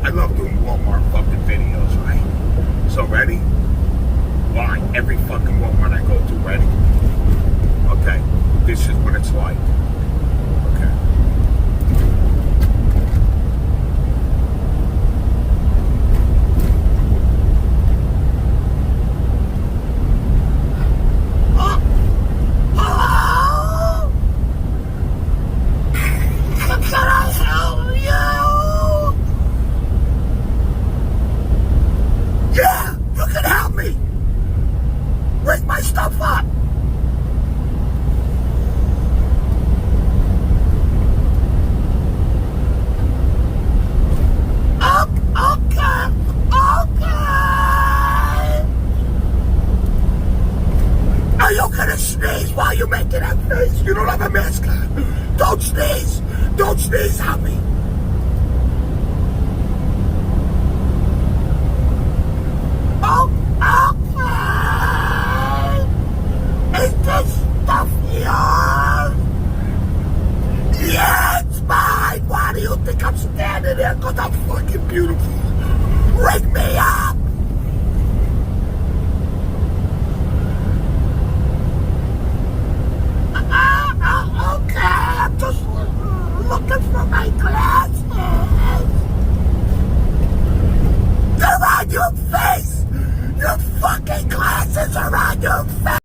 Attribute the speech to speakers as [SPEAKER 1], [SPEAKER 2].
[SPEAKER 1] I love doing Walmart fucking videos, right? So ready? Why? Every fucking Walmart I go to, ready? Okay, this is what it's like. Okay. Bring my stuff up. Okay. Are you gonna sneeze while you're making that face? You don't have a mask on. Don't sneeze. Don't sneeze on me. Is this stuff yours? Yeah, it's mine. Why do you think I'm standing there? Because I'm fucking beautiful. Ring me up.